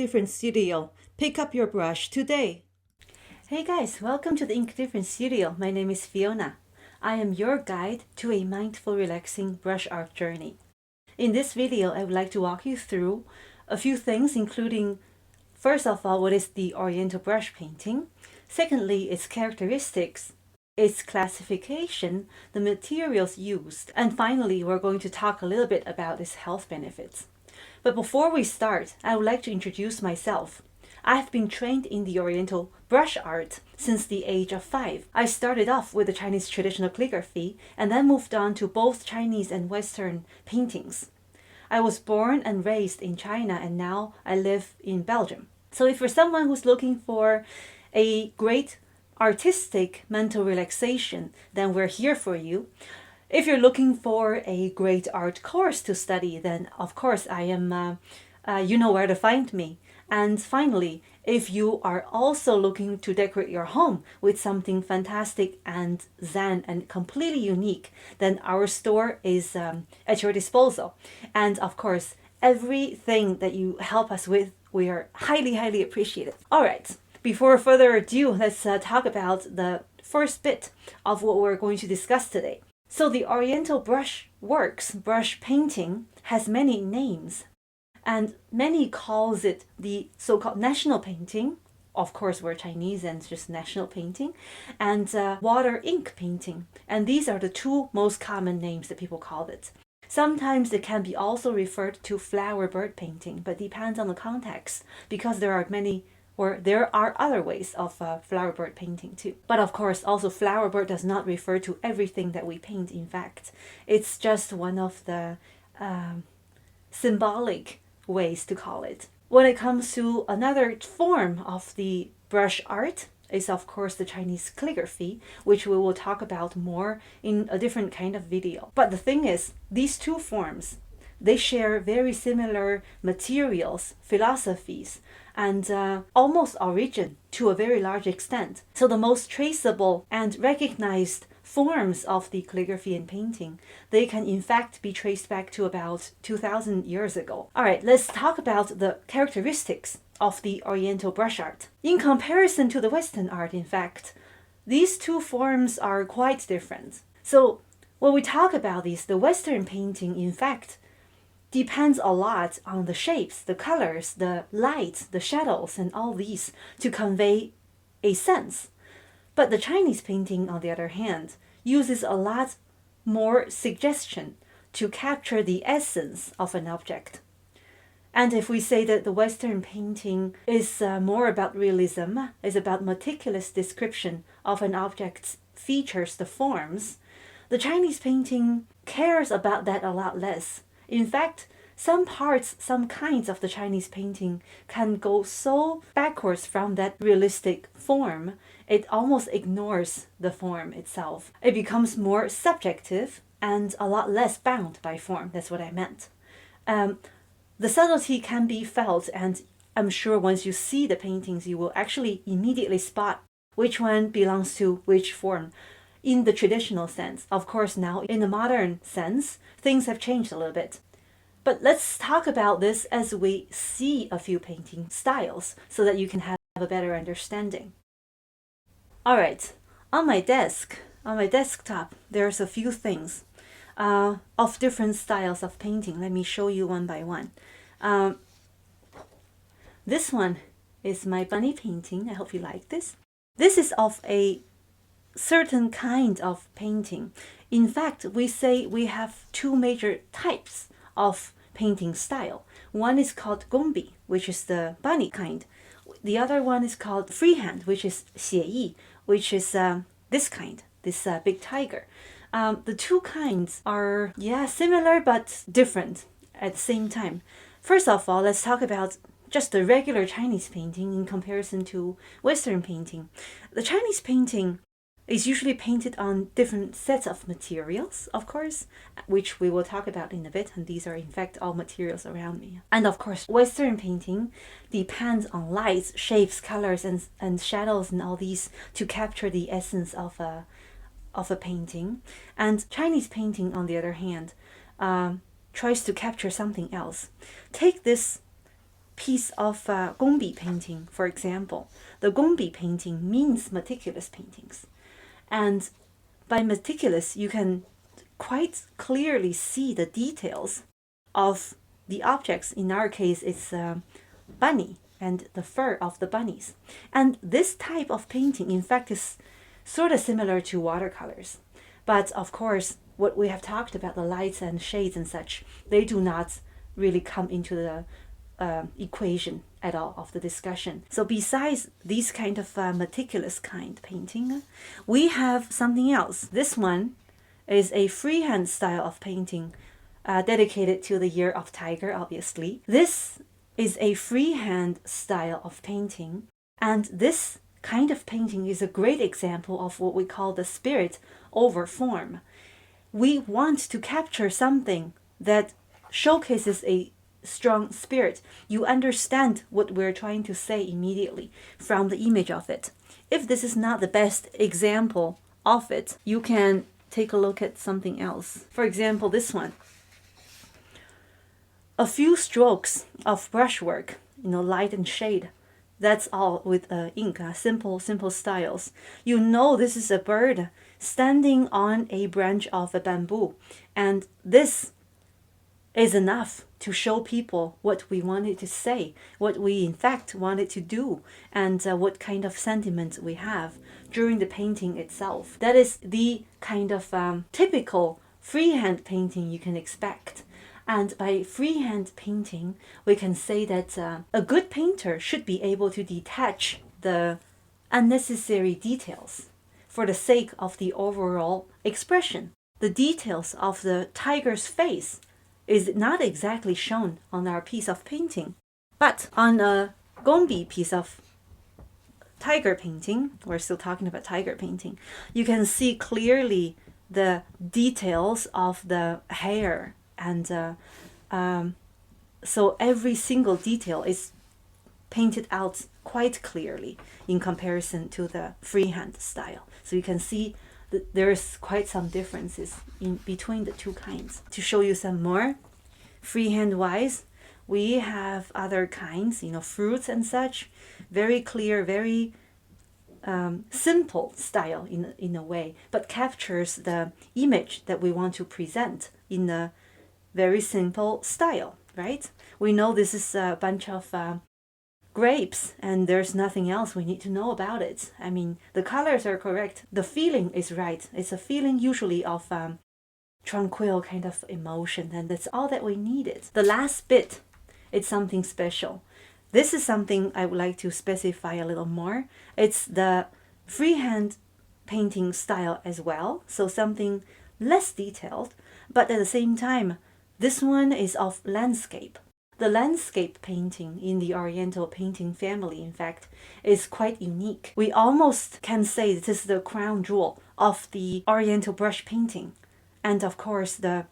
InkDifferent Studio. Pick up your brush today. Hey guys, welcome to the InkDifferent Studio. My name is Fiona. I am your guide to a mindful, relaxing brush art journey. In this video, I would like to walk you through a few things, including, first of all, what is the Oriental brush painting? Secondly, its characteristics, its classification, the materials used, and finally, we're going to talk a little bit about its health benefits. But before we start, I would like to introduce myself. I have been trained in the Oriental Brush Art since the age of 5. I started off with the Chinese traditional calligraphy and then moved on to both Chinese and Western paintings. I was born and raised in China and now I live in Belgium. So if you're someone who's looking for a great artistic mental relaxation, then we're here for you. If you're looking for a great art course to study, then of course I am, you know where to find me. And finally, if you are also looking to decorate your home with something fantastic and zen and completely unique, then our store is at your disposal. And of course, everything that you help us with, we are highly, highly appreciated. All right, before further ado, let's talk about the first bit of what we're going to discuss today. So the Oriental brush painting, has many names, and many calls it the so-called national painting. Of course, we're Chinese and it's just national painting, and water ink painting. And these are the two most common names that people call it. Sometimes it can be also referred to flower bird painting, but depends on the context because there are other ways of flower bird painting too. But of course, also flower bird does not refer to everything that we paint, in fact. It's just one of the symbolic ways to call it. When it comes to another form of the brush art, is of course the Chinese calligraphy, which we will talk about more in a different kind of video. But the thing is, these two forms, they share very similar materials, philosophies, and almost origin to a very large extent. So the most traceable and recognized forms of the calligraphy and painting, they can in fact be traced back to about 2000 years ago. All right, let's talk about the characteristics of the Oriental brush art. In comparison to the Western art, in fact, these two forms are quite different. So when we talk about these, the Western painting, in fact, depends a lot on the shapes, the colors, the lights, the shadows, and all these to convey a sense. But the Chinese painting, on the other hand, uses a lot more suggestion to capture the essence of an object. And if we say that the Western painting is more about realism, is about meticulous description of an object's features, the forms, the Chinese painting cares about that a lot less. In fact, some kinds of the Chinese painting can go so backwards from that realistic form, it almost ignores the form itself. It becomes more subjective and a lot less bound by form. That's what I meant. The subtlety can be felt, and I'm sure once you see the paintings, you will actually immediately spot which one belongs to which form. In the traditional sense. Of course, now in the modern sense, things have changed a little bit. But let's talk about this as we see a few painting styles so that you can have a better understanding. All right, on my desktop, there's a few things of different styles of painting. Let me show you one by one. This one is my bunny painting. I hope you like this. This is of a certain kind of painting. In fact, we say we have two major types of painting style. One is called gongbi, which is the bunny kind. The other one is called freehand, which is 写意, which is this kind, this big tiger. The two kinds are, similar but different at the same time. First of all, let's talk about just the regular Chinese painting in comparison to Western painting. The Chinese painting is usually painted on different sets of materials, of course, which we will talk about in a bit, and these are in fact all materials around me. And of course, Western painting depends on lights, shapes, colors, and shadows and all these to capture the essence of a painting. And Chinese painting, on the other hand, tries to capture something else. Take this piece of gongbi painting, for example. The gongbi painting means meticulous paintings. And by meticulous, you can quite clearly see the details of the objects. In our case, it's a bunny and the fur of the bunnies. And this type of painting, in fact, is sort of similar to watercolors. But of course, what we have talked about, the lights and shades and such, they do not really come into the equation at all of the discussion. So besides these kind of meticulous kind painting, we have something else. This one is a freehand style of painting dedicated to the year of tiger, obviously. This is a freehand style of painting, and this kind of painting is a great example of what we call the spirit over form. We want to capture something that showcases a strong spirit. You understand what we're trying to say immediately from the image of it. If this is not the best example of it, you can take a look at something else. For example, this one. A few strokes of brushwork, light and shade. That's all with ink, simple styles. You know this is a bird standing on a branch of a bamboo. And this is enough to show people what we wanted to say, what we in fact wanted to do, and what kind of sentiment we have during the painting itself. That is the kind of typical freehand painting you can expect. And by freehand painting, we can say that a good painter should be able to detach the unnecessary details for the sake of the overall expression. The details of the tiger's face is not exactly shown on our piece of painting, but on a gongbi piece of tiger painting, we're still talking about tiger painting, you can see clearly the details of the hair. And so every single detail is painted out quite clearly in comparison to the freehand style. So you can see that there's quite some differences in between the two kinds. To show you some more, freehand wise, we have other kinds, fruits and such, very clear, very simple style in a way, but captures the image that we want to present in a very simple style, right? We know this is a bunch of grapes and there's nothing else we need to know about it. I mean, the colors are correct. The feeling is right. It's a feeling usually of tranquil kind of emotion, and that's all that we needed. The last bit, it's something special. This is something I would like to specify a little more. It's the freehand painting style as well, so something less detailed, but at the same time, this one is of landscape. The landscape painting in the Oriental painting family, in fact, is quite unique. We almost can say this is the crown jewel of the Oriental brush painting. And of course, the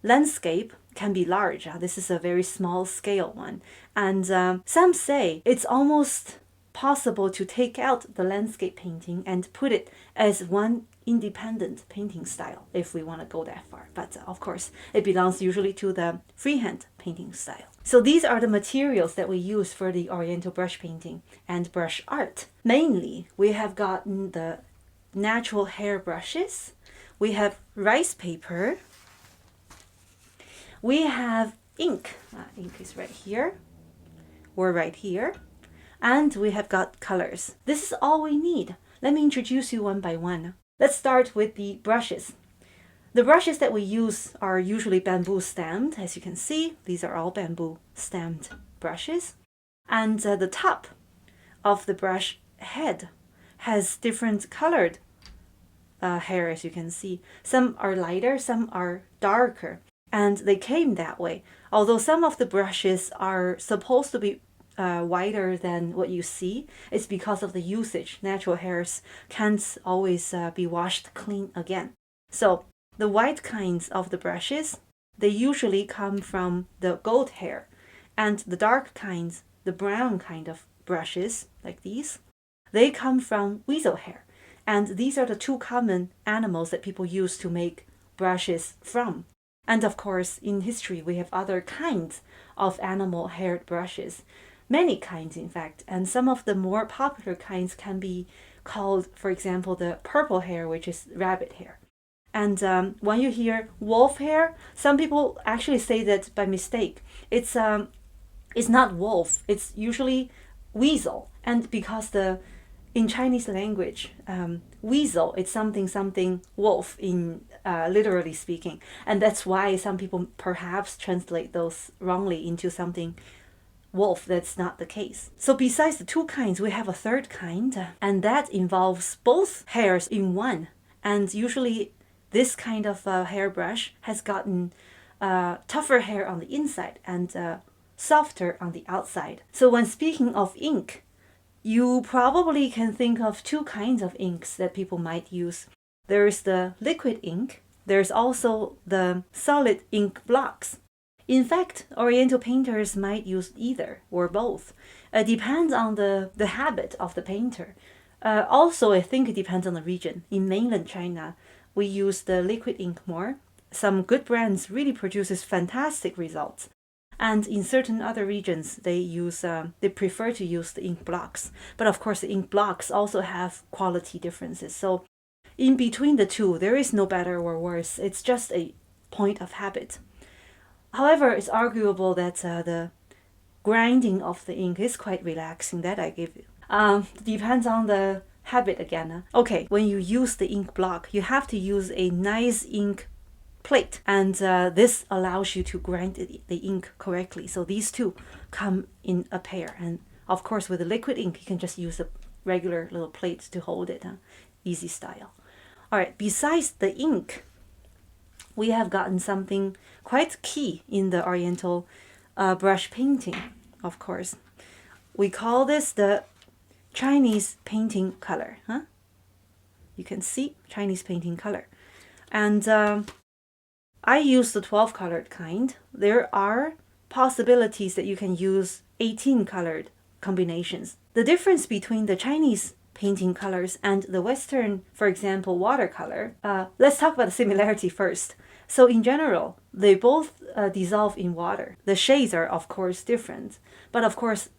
landscape can be large. This is a very small scale one. And some say it's almost possible to take out the landscape painting and put it as one independent painting style if we want to go that far. But of course, it belongs usually to the freehand painting style. So these are the materials that we use for the Oriental brush painting and brush art. Mainly, we have gotten the natural hair brushes. We have rice paper. We have ink. Ink is right here or right here. And we have got colors. This is all we need. Let me introduce you one by one. Let's start with the brushes. The brushes that we use are usually bamboo stemmed. As you can see, these are all bamboo stemmed brushes. And the top of the brush head has different colored hair, as you can see. Some are lighter, some are darker. And they came that way. Although some of the brushes are supposed to be wider than what you see, it's because of the usage. Natural hairs can't always be washed clean again. So the white kinds of the brushes, they usually come from the goat hair. And the dark kinds, the brown kind of brushes, like these, they come from weasel hair. And these are the two common animals that people use to make brushes from. And of course, in history, we have other kinds of animal haired brushes, many kinds, in fact. And some of the more popular kinds can be called, for example, the purple hair, which is rabbit hair. And when you hear wolf hair, some people actually say that by mistake. It's not wolf, it's usually weasel. And because in Chinese language, weasel, it's something wolf in literally speaking, and that's why some people perhaps translate those wrongly into something wolf. That's not the case. So besides the two kinds, we have a third kind, and that involves both hairs in one. And usually, this kind of hairbrush has gotten tougher hair on the inside and softer on the outside. So when speaking of ink, you probably can think of two kinds of inks that people might use. There's the liquid ink. There's also the solid ink blocks. In fact, Oriental painters might use either or both. It depends on the habit of the painter. Also, I think it depends on the region. In mainland China, we use the liquid ink more. Some good brands really produces fantastic results. And in certain other regions, they prefer to use the ink blocks. But of course, the ink blocks also have quality differences. So in between the two, there is no better or worse. It's just a point of habit. However, it's arguable that the grinding of the ink is quite relaxing. That I give you. Depends on the habit again. Okay, when you use the ink block, you have to use a nice ink plate, and this allows you to grind the ink correctly. So these two come in a pair, and of course with the liquid ink you can just use a regular little plate to hold it. Easy style. All right, besides the ink, we have gotten something quite key in the Oriental brush painting. Of course, we call this the Chinese painting color. You can see Chinese painting color, and I use the 12 colored kind. There are possibilities that you can use 18 colored combinations. The difference between the Chinese painting colors and the Western, for example, watercolor, let's talk about the similarity first. So in general, they both dissolve in water. The shades are of course different, but of course,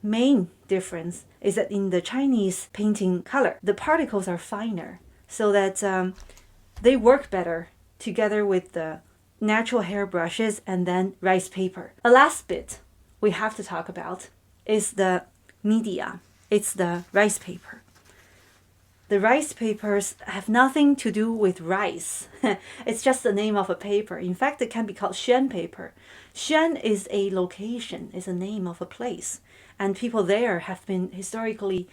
main difference is that in the Chinese painting color, the particles are finer, so that they work better together with the natural hair brushes and then rice paper. A last bit we have to talk about is the media. It's the rice paper. The rice papers have nothing to do with rice. It's just the name of a paper. In fact, it can be called Xuan paper. Xuan is a location, is a name of a place. And people there have been historically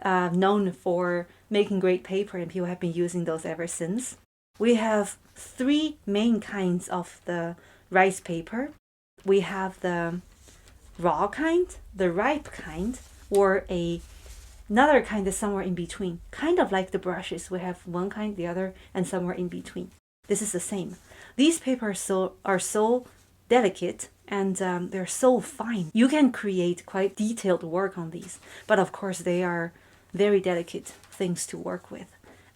known for making great paper, and people have been using those ever since. We have three main kinds of the rice paper. We have the raw kind, the ripe kind, or another kind that's somewhere in between. Kind of like the brushes. We have one kind, the other, and somewhere in between. This is the same. These papers are so delicate, and they're so fine. You can create quite detailed work on these, but of course they are very delicate things to work with.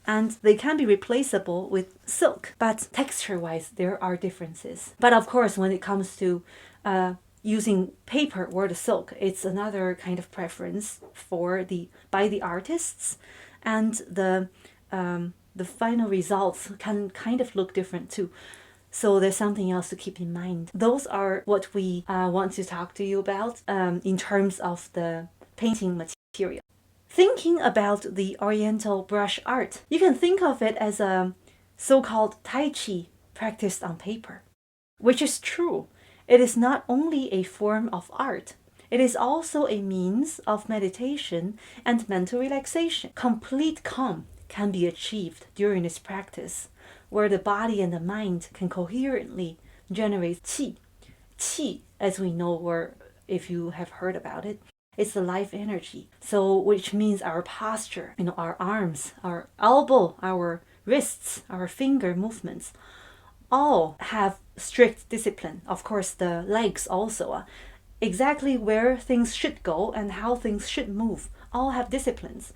And they can be replaceable with silk, but texture-wise, there are differences. But of course, when it comes to using paper or the silk, it's another kind of preference by the artists, and the final results can kind of look different too. So there's something else to keep in mind. Those are what we want to talk to you about in terms of the painting material. Thinking about the Oriental brush art, you can think of it as a so-called Tai Chi practiced on paper, which is true. It is not only a form of art, it is also a means of meditation and mental relaxation. Complete calm can be achieved during this practice, where the body and the mind can coherently generate qi. Qi, as we know, or if you have heard about it, it's the life energy. So, which means our posture, our arms, our elbow, our wrists, our finger movements, all have strict discipline. Of course, the legs also. Exactly where things should go and how things should move, all have disciplines.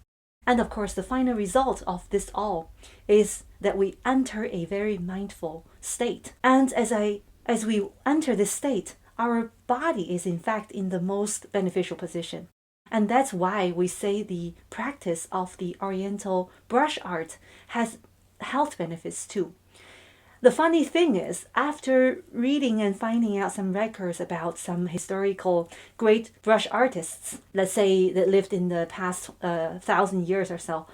And of course, the final result of this all is that we enter a very mindful state. And as we enter this state, our body is in fact in the most beneficial position. And that's why we say the practice of the Oriental brush art has health benefits too. The funny thing is, after reading and finding out some records about some historical great brush artists, let's say that lived in the past 1,000 years or so,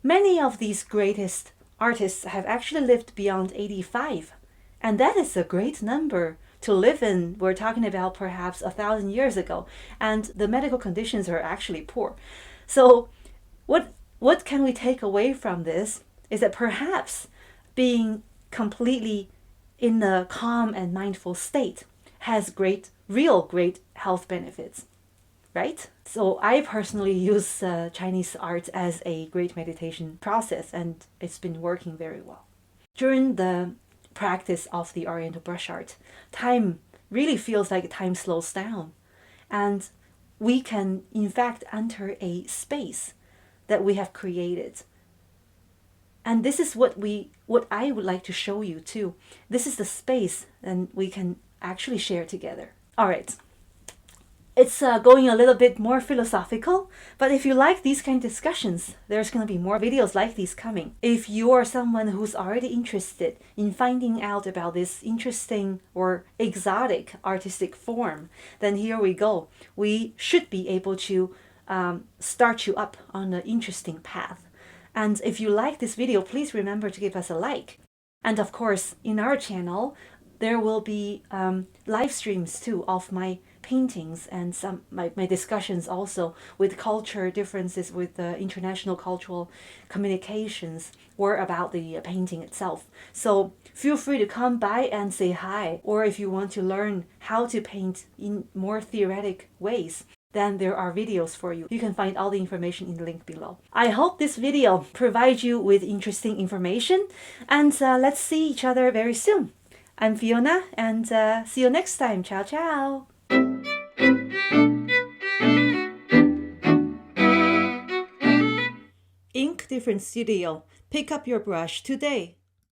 many of these greatest artists have actually lived beyond 85. And that is a great number to live in. We're talking about perhaps 1,000 years ago, and the medical conditions are actually poor. So what can we take away from this is that perhaps being completely in a calm and mindful state has real great health benefits, right? So I personally use Chinese art as a great meditation process, and it's been working very well. During the practice of the Oriental brush art, time really feels like time slows down, and we can in fact enter a space that we have created. And this is what I would like to show you too. This is the space and we can actually share together. All right. It's going a little bit more philosophical, but if you like these kind of discussions, there's going to be more videos like these coming. If you are someone who's already interested in finding out about this interesting or exotic artistic form, then here we go. We should be able to start you up on an interesting path. And if you like this video, please remember to give us a like. And of course, in our channel, there will be live streams too of my paintings and some my discussions also with culture differences, with international cultural communications, or about the painting itself. So feel free to come by and say hi. Or if you want to learn how to paint in more theoretic ways, then there are videos for you. You can find all the information in the link below. I hope this video provides you with interesting information, and let's see each other very soon. I'm Fiona, and see you next time. Ciao, ciao. InkDifferent Studio. Pick up your brush today.